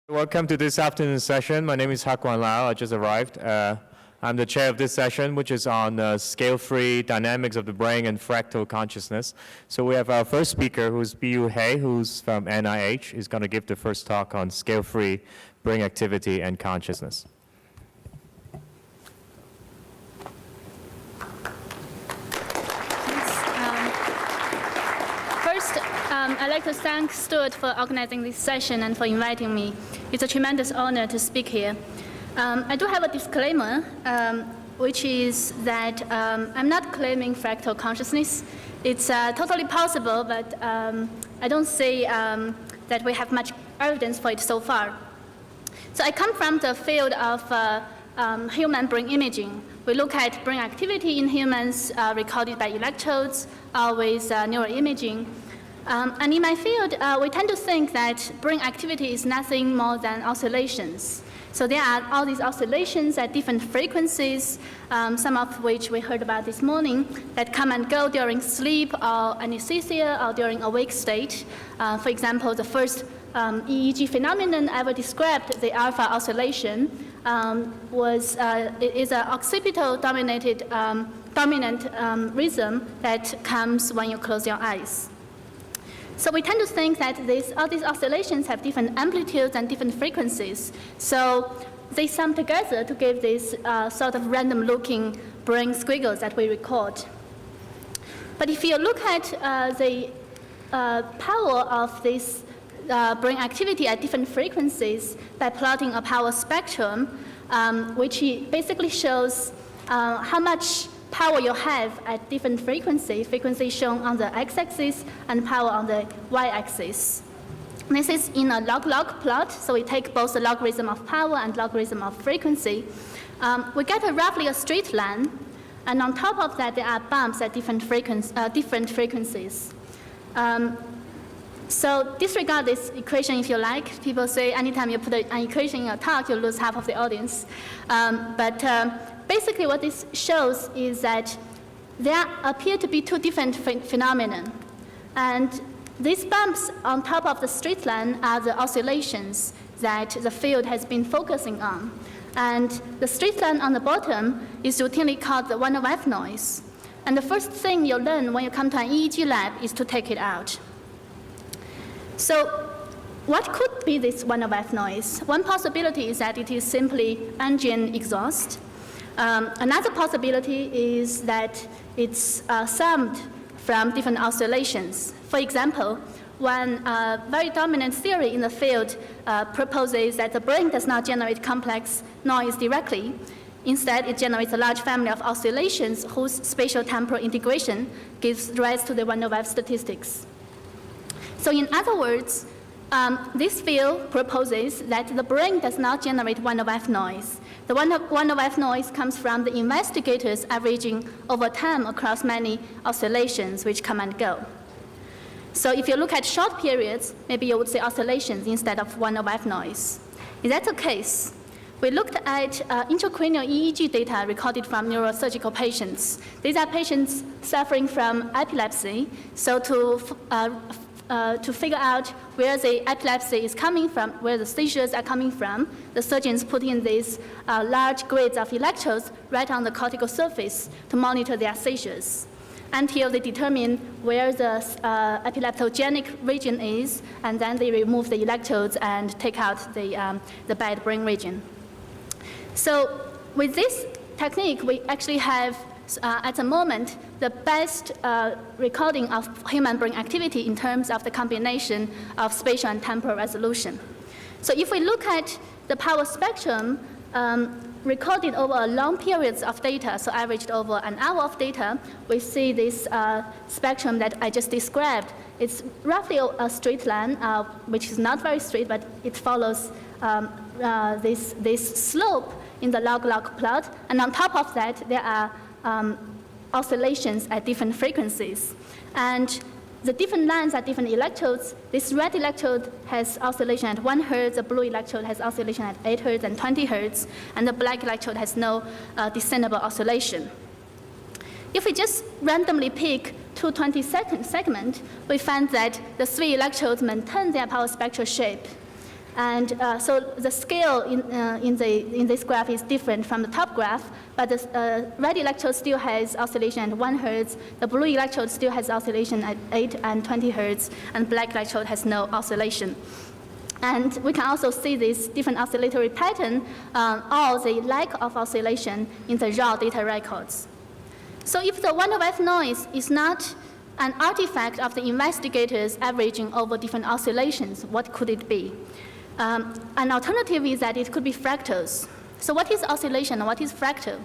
Welcome to this afternoon's session. My name is Hakwan Lau. I just arrived. I'm the chair of this session, which is on scale-free dynamics of the brain and fractal consciousness. So we have our first speaker, who's Biyu He, who's from NIH. He's going to give the first talk on scale-free brain activity and consciousness. I'd like to thank Stuart for organizing this session and for inviting me. It's a tremendous honor to speak here. I do have a disclaimer, which is that I'm not claiming fractal consciousness. It's totally possible, but I don't see that we have much evidence for it so far. So I come from the field of human brain imaging. We look at brain activity in humans recorded by electrodes or with neuroimaging. And in my field, we tend to think that brain activity is nothing more than oscillations. So there are all these oscillations at different frequencies, some of which we heard about this morning, that come and go during sleep or anesthesia or during awake state. For example, the first EEG phenomenon ever described, the alpha oscillation, is an occipital-dominated dominant rhythm that comes when you close your eyes. So we tend to think that all these oscillations have different amplitudes and different frequencies. So they sum together to give this sort of random-looking brain squiggles that we record. But if you look at the power of this brain activity at different frequencies by plotting a power spectrum, which basically shows how much power you have at different frequency shown on the x-axis and power on the y-axis. This is in a log-log plot, so we take both the logarithm of power and logarithm of frequency. We get roughly a straight line, and on top of that there are bumps at different frequencies. So disregard this equation if you like. People say anytime you put an equation in a talk, you lose half of the audience. Basically, what this shows is that there appear to be two different phenomena. And these bumps on top of the straight line are the oscillations that the field has been focusing on. And the straight line on the bottom is routinely called the one-off noise. And the first thing you learn when you come to an EEG lab is to take it out. So what could be this one-off noise? One possibility is that it is simply engine exhaust. Another possibility is that it's summed from different oscillations. For example, one very dominant theory in the field proposes that the brain does not generate complex noise directly. Instead, it generates a large family of oscillations whose spatial-temporal integration gives rise to the one-off statistics. So in other words, this field proposes that the brain does not generate one-off noise. The one-off noise comes from the investigators averaging over time across many oscillations which come and go. So if you look at short periods, maybe you would say oscillations instead of one-off noise. Is that the case? We looked at intracranial EEG data recorded from neurosurgical patients. These are patients suffering from epilepsy. So to figure out where the epilepsy is coming from, where the seizures are coming from, the surgeons put in these large grids of electrodes right on the cortical surface to monitor their seizures until they determine where the epileptogenic region is, and then they remove the electrodes and take out the bad brain region. So with this technique, we actually have at the moment, the best recording of human brain activity in terms of the combination of spatial and temporal resolution. So if we look at the power spectrum recorded over long periods of data, so averaged over an hour of data, we see this spectrum that I just described. It's roughly a straight line, which is not very straight, but it follows this slope in the log-log plot. And on top of that, there are oscillations at different frequencies. And the different lines are different electrodes. This red electrode has oscillation at 1 Hertz, the blue electrode has oscillation at 8 Hertz and 20 Hertz, and the black electrode has no descendable oscillation. If we just randomly pick 220-second segment, we find that the 3 electrodes maintain their power spectral shape. And so the scale in this graph is different from the top graph, but the red electrode still has oscillation at 1 Hertz, the blue electrode still has oscillation at 8 and 20 Hertz, and black electrode has no oscillation. And we can also see this different oscillatory pattern or the lack of oscillation in the raw data records. So if the one-to-one noise is not an artifact of the investigators averaging over different oscillations, what could it be? An alternative is that it could be fractals. So what is oscillation and what is fractal?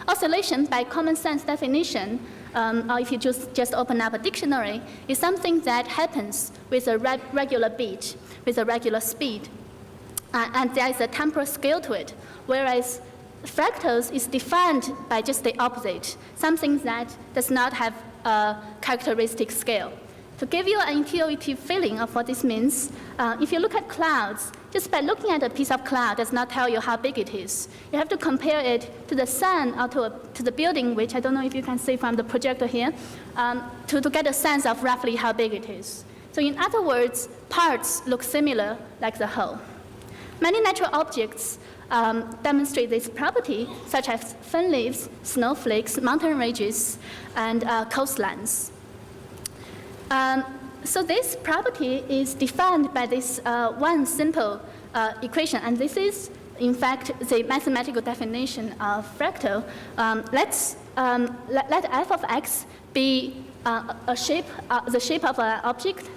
Oscillation, by common sense definition, or if you just open up a dictionary, is something that happens with a regular beat, with a regular speed. And there is a temporal scale to it, whereas fractals is defined by just the opposite, something that does not have a characteristic scale. To give you an intuitive feeling of what this means, if you look at clouds, just by looking at a piece of cloud does not tell you how big it is. You have to compare it to the sun or to the building, which I don't know if you can see from the projector here, to get a sense of roughly how big it is. So in other words, parts look similar like the whole. Many natural objects demonstrate this property, such as fen leaves, snowflakes, mountain ranges, and coastlines. So this property is defined by this one simple equation, and this is, in fact, the mathematical definition of fractal. Let f of x be the shape of an object.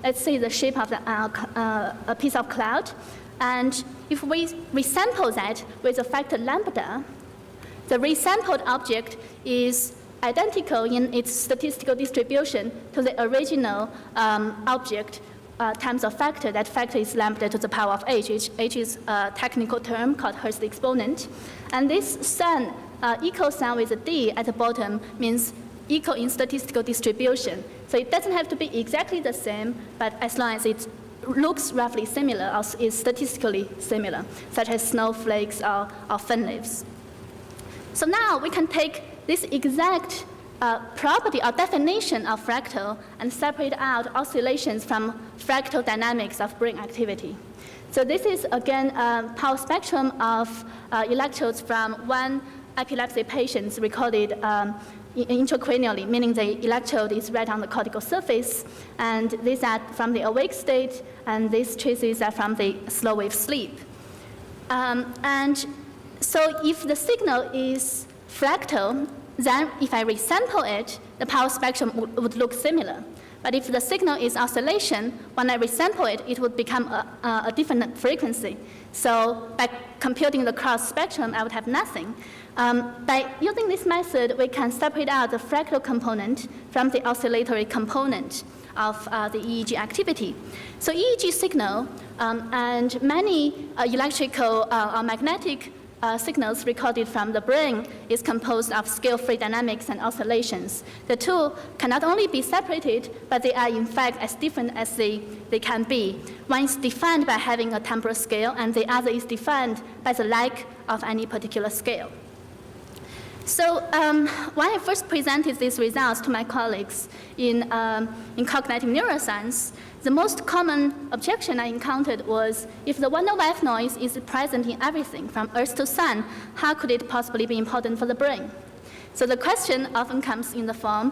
Let's say the shape of a piece of cloud. And if we resample that with a factor lambda, the resampled object is identical in its statistical distribution to the original object times a factor. That factor is lambda to the power of h. H is a technical term called Hurst exponent. And this sign, equal sign with a d at the bottom, means equal in statistical distribution. So it doesn't have to be exactly the same, but as long as it looks roughly similar or is statistically similar, such as snowflakes or fen leaves. So now we can take this exact property or definition of fractal and separate out oscillations from fractal dynamics of brain activity. So this is, again, a power spectrum of electrodes from one epilepsy patient recorded intracranially, meaning the electrode is right on the cortical surface, and these are from the awake state, and these traces are from the slow wave sleep. And so if the signal is fractal, then if I resample it, the power spectrum would look similar. But if the signal is oscillation, when I resample it, it would become a different frequency. So by computing the cross spectrum, I would have nothing. By using this method, we can separate out the fractal component from the oscillatory component of the EEG activity. So EEG signal and many electrical or magnetic signals recorded from the brain is composed of scale-free dynamics and oscillations. The two cannot only be separated, but they are in fact as different as they can be. One is defined by having a temporal scale, and the other is defined by the lack of any particular scale. So when I first presented these results to my colleagues in cognitive neuroscience, the most common objection I encountered was, if the one-to-one noise is present in everything from Earth to Sun, how could it possibly be important for the brain? So the question often comes in the form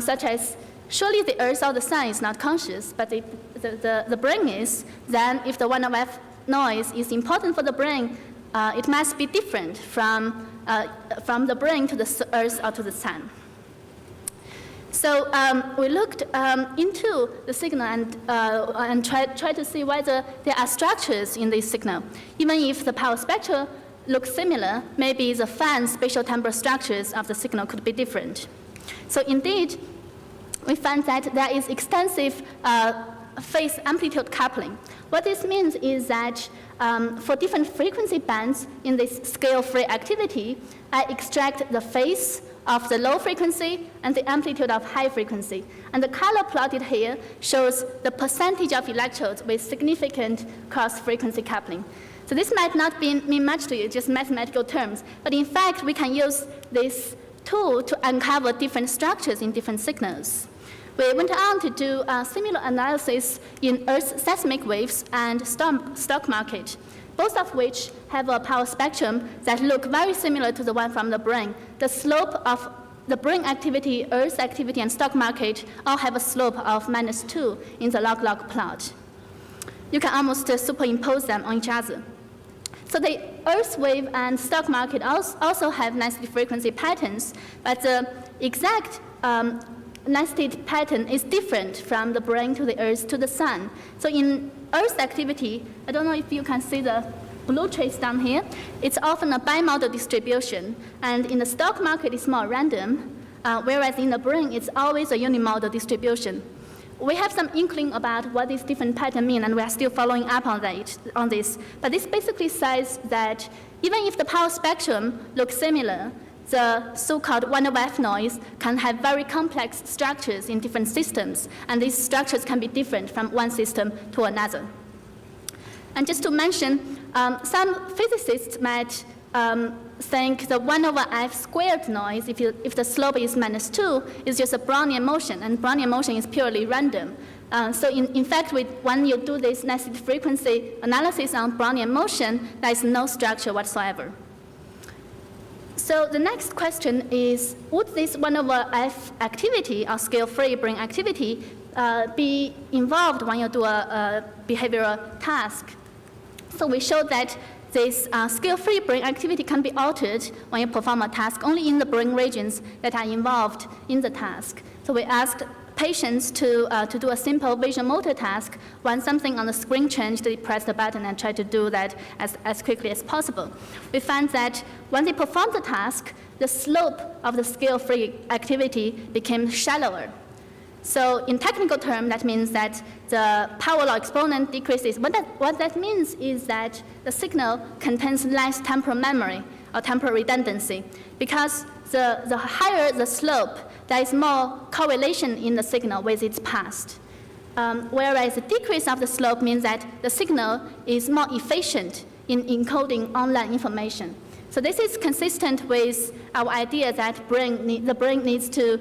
such as, surely the Earth or the Sun is not conscious, but the brain is. Then if the one-to-one noise is important for the brain, it must be different from the brain to the Earth or to the Sun. So we looked into the signal and tried to see whether there are structures in this signal. Even if the power spectra look similar, maybe the fine spatial temporal structures of the signal could be different. So indeed, we found that there is extensive phase amplitude coupling. What this means is that for different frequency bands in this scale-free activity, I extract the phase of the low frequency and the amplitude of high frequency. And the color plotted here shows the percentage of electrodes with significant cross-frequency coupling. So this might not mean much to you, just mathematical terms, but in fact, we can use this tool to uncover different structures in different signals. We went on to do similar analysis in Earth's seismic waves and stock market, both of which have a power spectrum that look very similar to the one from the brain. The slope of the brain activity, Earth activity, and stock market all have a slope of -2 in the log-log plot. You can almost superimpose them on each other. So the Earth wave and stock market also have nested frequency patterns, but the exact nested pattern is different from the brain to the Earth to the sun. So in Earth activity, I don't know if you can see the blue trace down here, it's often a bimodal distribution, and in the stock market it's more random, whereas in the brain it's always a unimodal distribution. We have some inkling about what these different patterns mean, and we are still following up on this. But this basically says that even if the power spectrum looks similar, the so-called 1/f noise can have very complex structures in different systems, and these structures can be different from one system to another. And just to mention, some physicists might think the 1/f squared noise, if the slope is -2, is just a Brownian motion, and Brownian motion is purely random. So in fact, when you do this nested frequency analysis on Brownian motion, there is no structure whatsoever. So the next question is, would this 1/f activity, or scale-free brain activity, be involved when you do a behavioral task? So we showed that this scale-free brain activity can be altered when you perform a task only in the brain regions that are involved in the task. So we asked patients to do a simple visual motor task. When something on the screen changed, they press the button and try to do that as quickly as possible. We found that when they performed the task, the slope of the scale-free activity became shallower. So in technical terms, that means that the power law exponent decreases. What that means is that the signal contains less temporal memory or temporal redundancy. Because the higher the slope, there is more correlation in the signal with its past. Whereas the decrease of the slope means that the signal is more efficient in encoding online information. So this is consistent with our idea that the brain needs to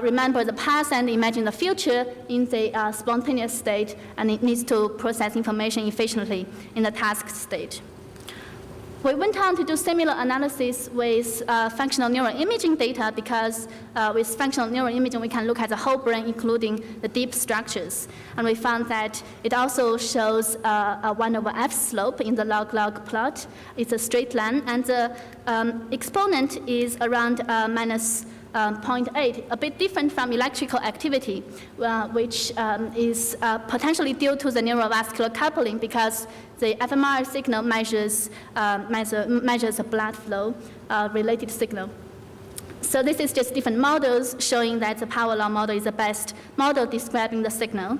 remember the past and imagine the future in the spontaneous state, and it needs to process information efficiently in the task state. We went on to do similar analysis with functional neuroimaging data, because with functional neuroimaging we can look at the whole brain, including the deep structures. And we found that it also shows a 1/f slope in the log-log plot. It's a straight line, and the exponent is around -0.8, a bit different from electrical activity, which is potentially due to the neurovascular coupling, because the fMRI signal measures a blood flow related signal. So this is just different models showing that the power law model is the best model describing the signal.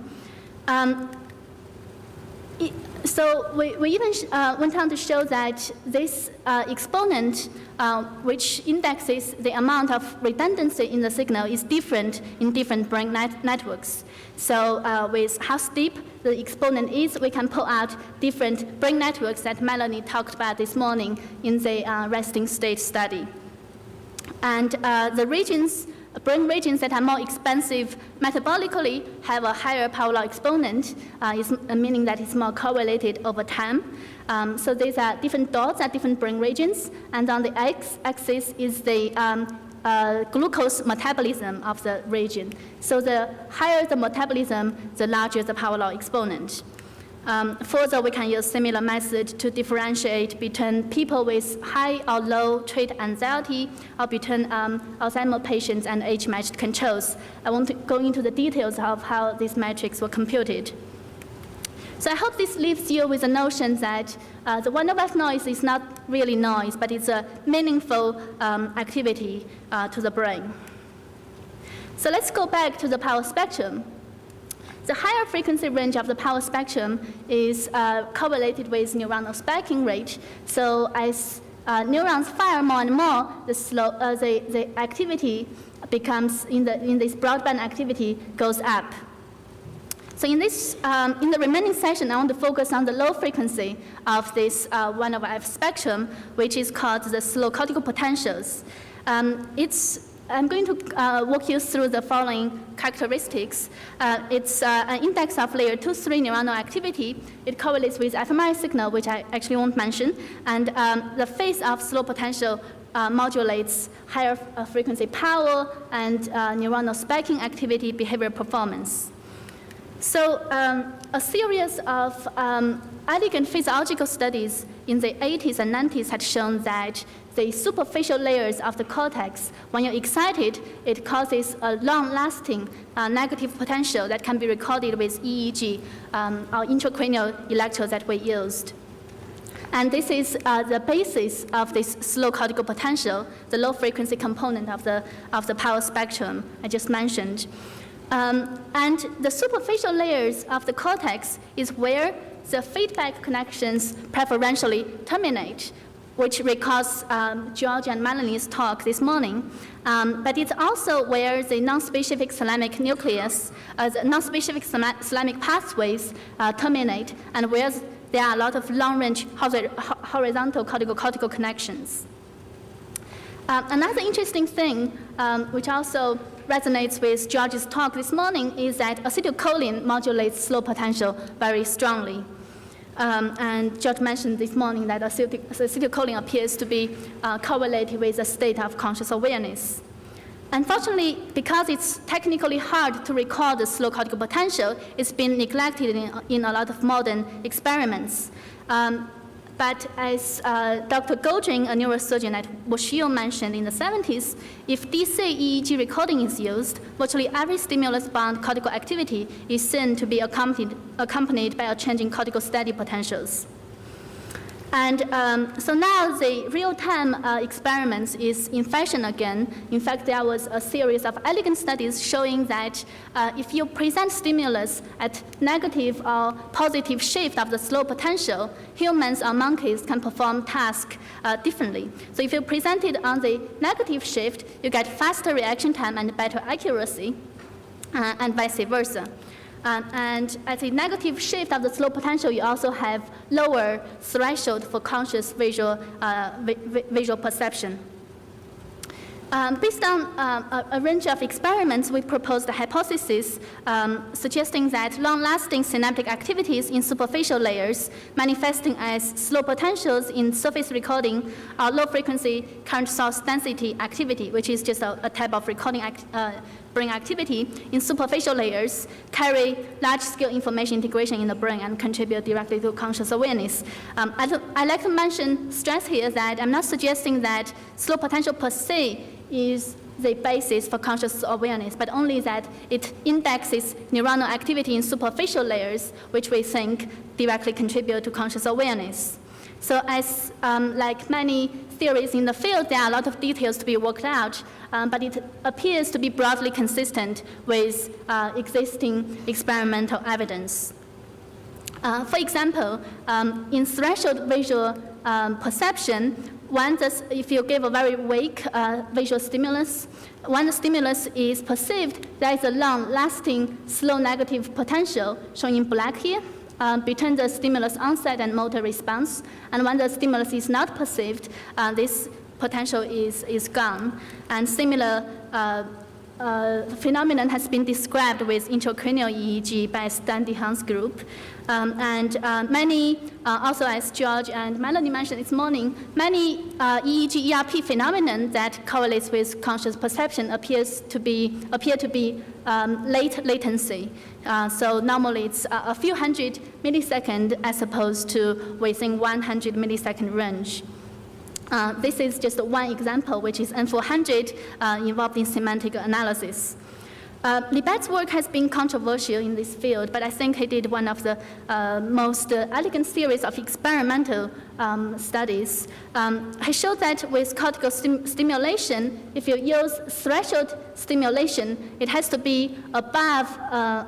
So we even went on to show that this exponent, which indexes the amount of redundancy in the signal, is different in different brain networks. So with how steep the exponent is, we can pull out different brain networks that Melanie talked about this morning in the resting state study. And the brain regions that are more expensive metabolically have a higher power law exponent, meaning that it's more correlated over time. So these are different dots at different brain regions, and on the x-axis is the glucose metabolism of the region. So the higher the metabolism, the larger the power law exponent. Further, we can use similar method to differentiate between people with high or low trait anxiety, or between Alzheimer's patients and age-matched controls. I won't go into the details of how these metrics were computed. So I hope this leaves you with the notion that the 1/f noise is not really noise, but it's a meaningful activity to the brain. So let's go back to the power spectrum. The higher frequency range of the power spectrum is correlated with neuronal spiking rate. So as neurons fire more and more, the activity becomes, in this broadband activity, goes up. So in the remaining session, I want to focus on the low frequency of this 1/f spectrum, which is called the slow cortical potentials. It's I'm going to walk you through the following characteristics. It's an index of layer 2-3 neuronal activity. It correlates with fMRI signal, which I actually won't mention. And the phase of slow potential modulates higher frequency power and neuronal spiking activity, behavior performance. So a series of elegant physiological studies in the 80s and 90s had shown that the superficial layers of the cortex, when you're excited, it causes a long-lasting negative potential that can be recorded with EEG, or intracranial electrodes that we used. And this is the basis of this slow cortical potential, the low-frequency component of the power spectrum I just mentioned. And the superficial layers of the cortex is where the feedback connections preferentially terminate, which recalls George and Melanie's talk this morning. But it's also where the non-specific thalamic nucleus, the non-specific thalamic pathways terminate, and where there are a lot of long-range horizontal cortical connections. Another interesting thing, which also resonates with George's talk this morning, is that acetylcholine modulates slow potential very strongly. And George mentioned this morning that acetylcholine appears to be correlated with a state of conscious awareness. Unfortunately, because it's technically hard to record the slow cortical potential, it's been neglected in a lot of modern experiments. But as Dr. Goldring, a neurosurgeon at WashU, mentioned in the 70s, if DC EEG recording is used, virtually every stimulus-bound cortical activity is seen to be accompanied by a change in cortical steady potentials. And so now the real-time experiments is in fashion again. In fact, there was a series of elegant studies showing that if you present stimulus at negative or positive shift of the slow potential, humans or monkeys can perform tasks differently. So if you present it on the negative shift, you get faster reaction time and better accuracy, and vice versa. And at the negative shift of the slow potential, you also have lower threshold for conscious visual perception. Based on a range of experiments, we proposed a hypothesis suggesting that long-lasting synaptic activities in superficial layers manifesting as slow potentials in surface recording are low-frequency current source density activity, which is just a type of recording brain activity in superficial layers, carry large-scale information integration in the brain and contribute directly to conscious awareness. I'd like to stress here that I'm not suggesting that slow potential per se is the basis for conscious awareness, but only that it indexes neuronal activity in superficial layers, which we think directly contribute to conscious awareness. So as like many theories in the field, there are a lot of details to be worked out, but it appears to be broadly consistent with existing experimental evidence. For example, in threshold visual perception, if you give a very weak visual stimulus, when the stimulus is perceived, there is a long-lasting slow negative potential, shown in black here, between the stimulus onset and motor response. And when the stimulus is not perceived, this potential is gone. And similar phenomenon has been described with intracranial EEG by Stan DeHaan's group. And many, also as George and Melanie mentioned this morning, many EEG ERP phenomenon that correlates with conscious perception appear to be late latency. So normally it's a few hundred milliseconds as opposed to within 100 millisecond range. This is just one example, which is N400 involved in semantic analysis. Libet's work has been controversial in this field, but I think he did one of the most elegant series of experimental studies. He showed that with cortical stimulation, if you use threshold stimulation, it has to be above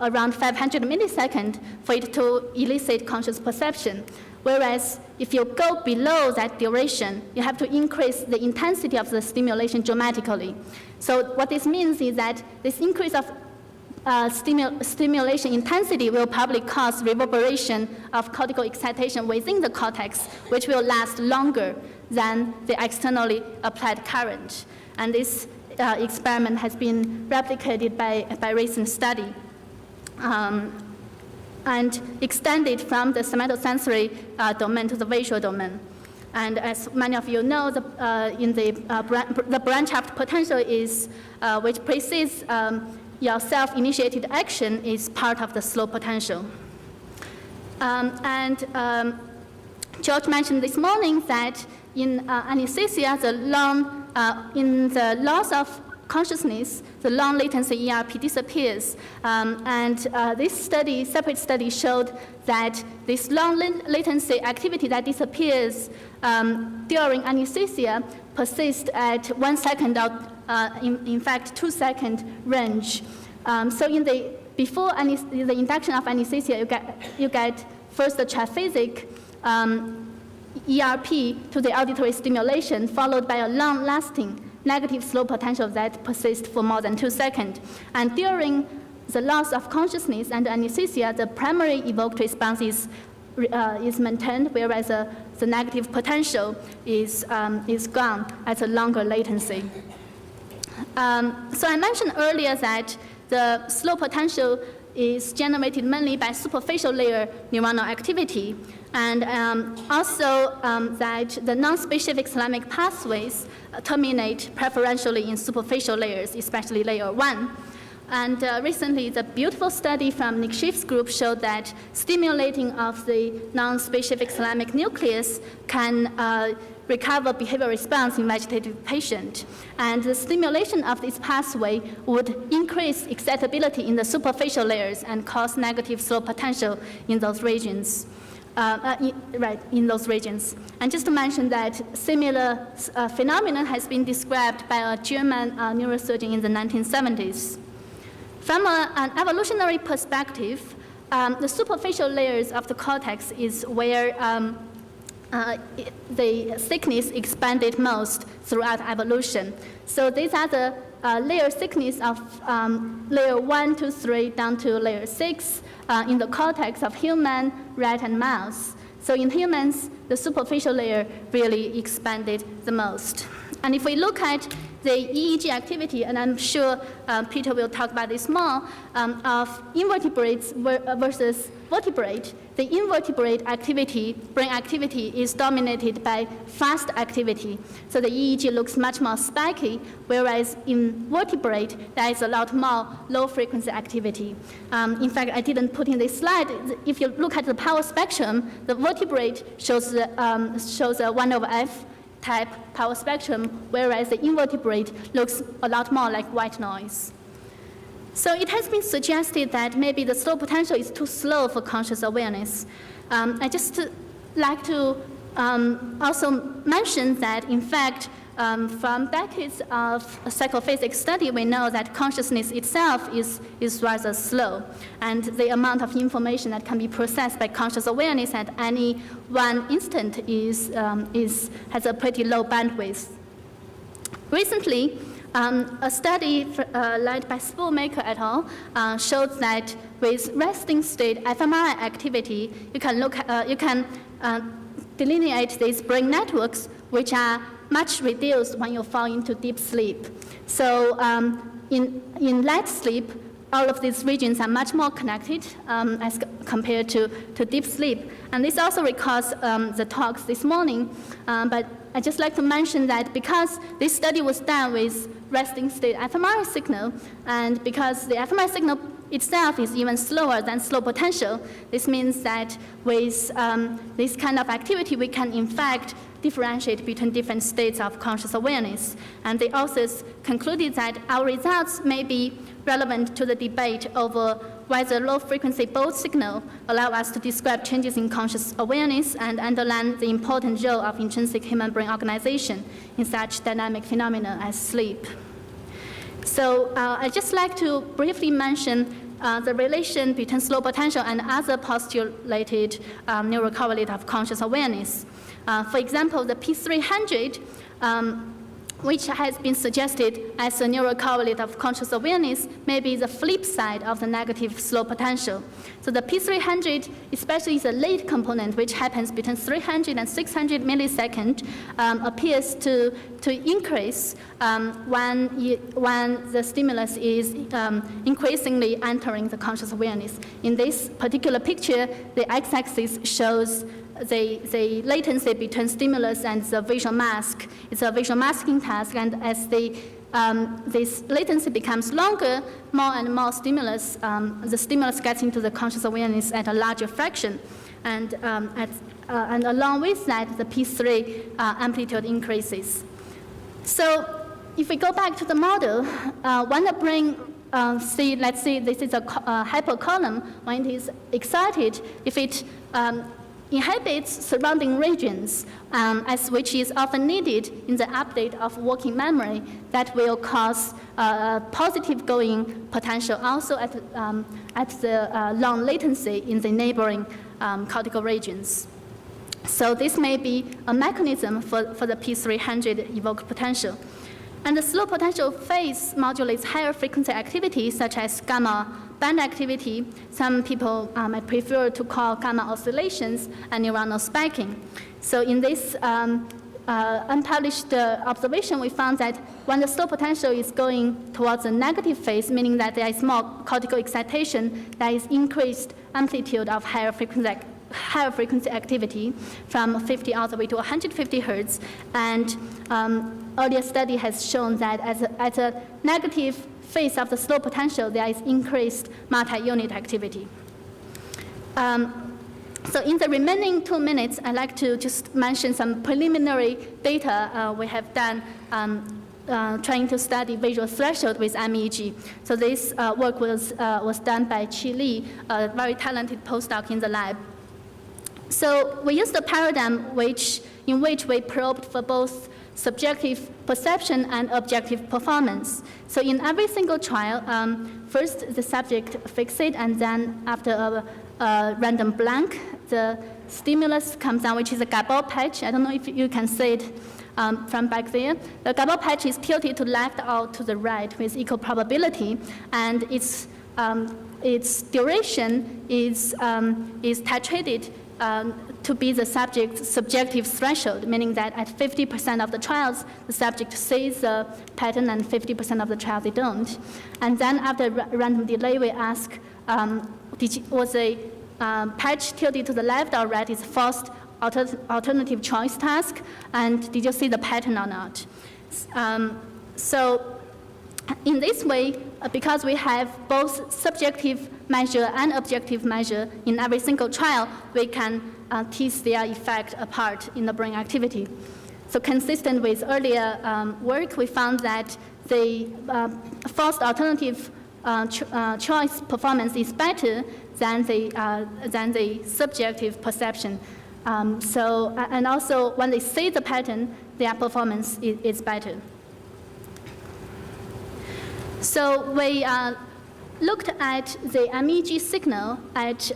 around 500 milliseconds for it to elicit conscious perception. Whereas if you go below that duration, you have to increase the intensity of the stimulation dramatically. So what this means is that this increase of stimulation intensity will probably cause reverberation of cortical excitation within the cortex, which will last longer than the externally applied current. And this experiment has been replicated by recent study and extended from the somatosensory domain to the visual domain. And as many of you know, the branch-out potential is, which precedes your self-initiated action, is part of the slow potential. George mentioned this morning that in anesthesia, in the loss of consciousness, the long latency ERP disappears. This study, separate study, showed that this long latency activity that disappears during anesthesia persists at 1 second or, in fact, 2 second range. So before the induction of anesthesia, you get first the triphasic ERP to the auditory stimulation, followed by a long-lasting negative slow potential that persists for more than 2 seconds. And during the loss of consciousness and anesthesia, the primary evoked response is maintained, whereas the negative potential is gone at a longer latency. So I mentioned earlier that the slow potential is generated mainly by superficial layer neuronal activity, and also that the non-specific thalamic pathways terminate preferentially in superficial layers, especially layer 1. And recently, the beautiful study from Nick Schiff's group showed that stimulating of the non-specific thalamic nucleus can recover behavioral response in vegetative patient. And the stimulation of this pathway would increase excitability in the superficial layers and cause negative slow potential in those regions. In those regions. And just to mention that similar phenomenon has been described by a German neurosurgeon in the 1970s. From an evolutionary perspective, the superficial layers of the cortex is where the thickness expanded most throughout evolution. So these are the layer thickness of layer 1 to 3 down to layer 6 in the cortex of human, rat, and mouse. So in humans, the superficial layer really expanded the most. And if we look at the EEG activity, and I'm sure Peter will talk about this more, of invertebrates versus vertebrate, the invertebrate activity, brain activity, is dominated by fast activity. So the EEG looks much more spiky, whereas in vertebrate, there is a lot more low-frequency activity. In fact, I didn't put in this slide. If you look at the power spectrum, the vertebrate shows a 1/f type power spectrum, whereas the invertebrate looks a lot more like white noise. So it has been suggested that maybe the slow potential is too slow for conscious awareness. I just like to also mention that, in fact, from decades of psychophysics study, we know that consciousness itself is rather slow, and the amount of information that can be processed by conscious awareness at any one instant has a pretty low bandwidth. Recently, a study led by Spoolmaker et al. Showed that with resting state fMRI activity, you can delineate these brain networks which are much reduced when you fall into deep sleep. So in light sleep, all of these regions are much more connected as compared to deep sleep. And this also recalls the talks this morning, but I'd just like to mention that because this study was done with resting state fMRI signal, and because the fMRI signal itself is even slower than slow potential, this means that with this kind of activity, we can in fact differentiate between different states of conscious awareness. And the authors concluded that our results may be relevant to the debate over whether low-frequency Bolt signal allow us to describe changes in conscious awareness and underline the important role of intrinsic human brain organization in such dynamic phenomena as sleep. So I'd just like to briefly mention the relation between slow potential and other postulated neurocorrelate of conscious awareness. For example, the P300 which has been suggested as a neurocorrelate of conscious awareness, may be the flip side of the negative slow potential. So the P300, especially the late component, which happens between 300 and 600 milliseconds, appears to increase when the stimulus is increasingly entering the conscious awareness. In this particular picture, the x-axis shows the latency between stimulus and the visual mask. It's a visual masking task, and as this latency becomes longer, more and more stimulus, the stimulus gets into the conscious awareness at a larger fraction. And along with that, the P3 amplitude increases. So if we go back to the model, when the brain let's say this is a hypocolumn, when it is excited, if it inhabits surrounding regions, as which is often needed in the update of working memory, that will cause positive going potential also at the long latency in the neighboring cortical regions. So this may be a mechanism for the P300 evoked potential. And the slow potential phase modulates higher frequency activity, such as gamma band activity. Some people might prefer to call gamma oscillations and neuronal spiking. So in this unpublished observation, we found that when the slow potential is going towards a negative phase, meaning that there is more cortical excitation, there is increased amplitude of higher frequency activity from 50 all the way to 150 hertz. And earlier study has shown that at a negative phase of the slow potential, there is increased multi-unit activity. So in the remaining 2 minutes, I'd like to just mention some preliminary data we have done trying to study visual threshold with MEG. So this work was done by Qi Li, a very talented postdoc in the lab. So we used a paradigm in which we probed for both subjective perception and objective performance. So in every single trial, first the subject fixates, and then after a random blank, the stimulus comes down, which is a gabble patch. I don't know if you can see it from back there. The gabble patch is tilted to left or to the right with equal probability, and its duration is titrated to be the subject's subjective threshold, meaning that at 50% of the trials, the subject sees the pattern, and 50% of the trials they don't. And then after random delay, we ask, was a patch tilted to the left or right? Is forced alternative choice task, and did you see the pattern or not? So in this way, because we have both subjective measure and objective measure in every single trial, we can tease their effect apart in the brain activity. So consistent with earlier work, we found that the forced alternative choice performance is better than the subjective perception. And also when they see the pattern, their performance is better. So we looked at the MEG signal at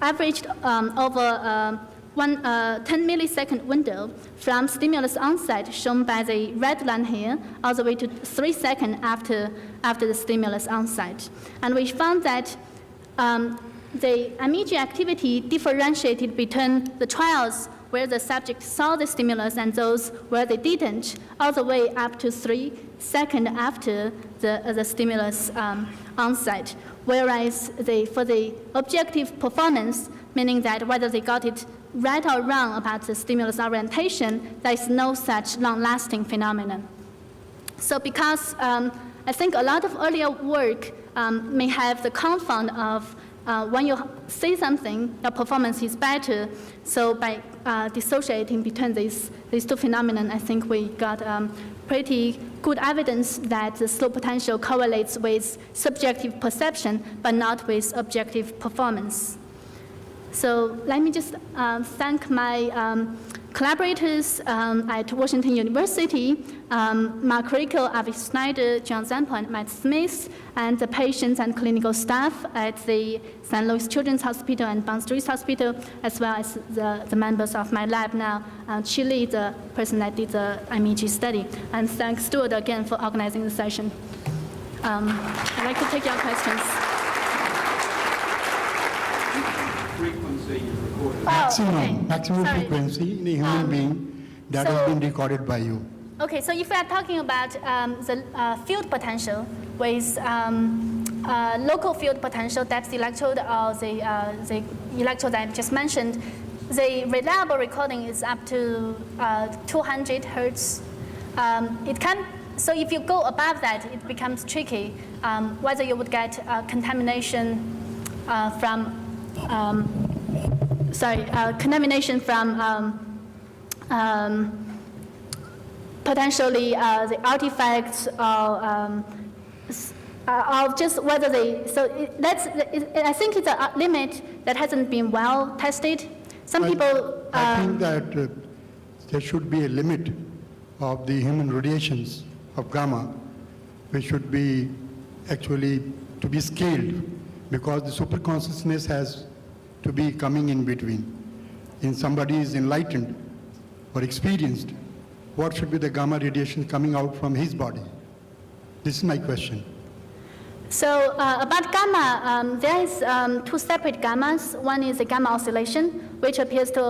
averaged over 10 millisecond window from stimulus onset, shown by the red line here, all the way to 3 seconds after the stimulus onset. And we found that the MEG activity differentiated between the trials where the subject saw the stimulus and those where they didn't, all the way up to 3 seconds after the stimulus onset. Whereas for the objective performance, meaning that whether they got it right or wrong about the stimulus orientation, there is no such long-lasting phenomenon. So because I think a lot of earlier work may have the confound of when you see something, your performance is better. So by dissociating between these two phenomena, I think we got pretty good evidence that the slow potential correlates with subjective perception, but not with objective performance. So let me just thank my collaborators at Washington University, Mark Rico, Avi Schneider, John Zampo, and Matt Smith, and the patients and clinical staff at the St. Louis Children's Hospital and Barnes Street Hospital, as well as the members of my lab now, Chile, the person that did the MEG study. And thanks Stuart again for organizing the session. I'd like to take your questions. Frequency recorded. Maximum Sorry. frequency in a human being that has been recorded by you. Okay, so if we are talking about the field potential with local field potential, depth electrode, or the electrode that I just mentioned, the reliable recording is up to 200 hertz. So if you go above that, it becomes tricky whether you would get contamination from potentially the artifacts or just whether they. So I think it's a limit that hasn't been well tested. Some people. I think that there should be a limit of the human radiations of gamma, which should be actually to be scaled, because the super consciousness has to be coming in between. If somebody is enlightened or experienced, what should be the gamma radiation coming out from his body? This is my question. So about gamma, there is two separate gammas. One is a gamma oscillation, which appears to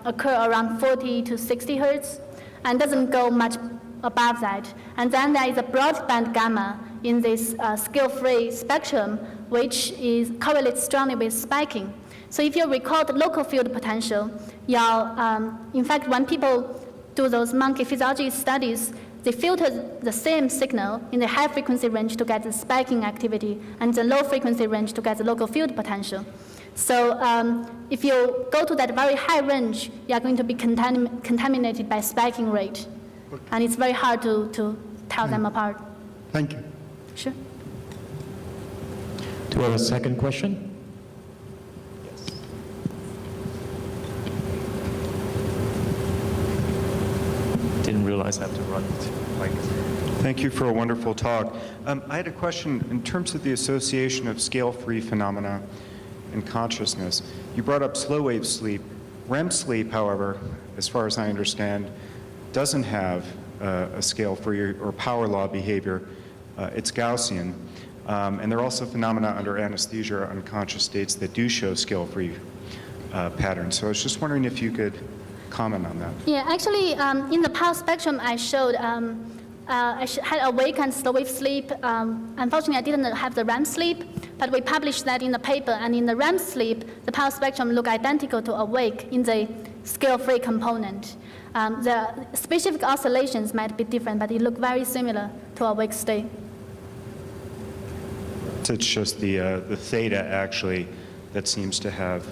occur around 40 to 60 hertz, and doesn't go much above that. And then there is a broadband gamma in this scale-free spectrum, which correlates strongly with spiking. So if you record the local field potential, in fact, when people do those monkey physiology studies, they filter the same signal in the high frequency range to get the spiking activity and the low frequency range to get the local field potential. So if you go to that very high range, you are going to be contaminated by spiking rate. Okay. And it's very hard to tell them apart. Thank you. Sure. Do we have a second question? Didn't realize I have to run it. Thank you for a wonderful talk. I had a question in terms of the association of scale-free phenomena and consciousness. You brought up slow wave sleep. REM sleep, however, as far as I understand, doesn't have a scale-free or power law behavior. It's Gaussian. And there are also phenomena under anesthesia or unconscious states that do show scale-free patterns. So I was just wondering if you could comment on that. Yeah, actually, in the power spectrum I showed, I had awake and slow wave sleep. Unfortunately, I didn't have the REM sleep, but we published that in the paper. And in the REM sleep, the power spectrum look identical to awake in the scale-free component. The specific oscillations might be different, but it look very similar to awake state. It's just the theta, actually, that seems to have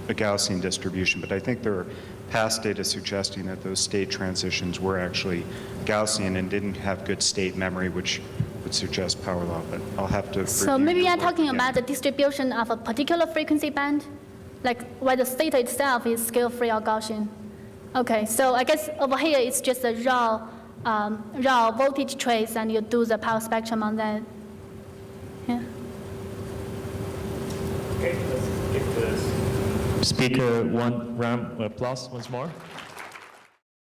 a Gaussian distribution. But I think there are past data suggesting that those state transitions were actually Gaussian and didn't have good state memory, which would suggest power law. But I'll have to. So maybe we are talking about the distribution of a particular frequency band, like whether theta itself is scale-free or Gaussian. Okay, so I guess over here it's just a raw voltage trace, and you do the power spectrum on that. Yeah. Okay, let's give the speaker one round of applause once more.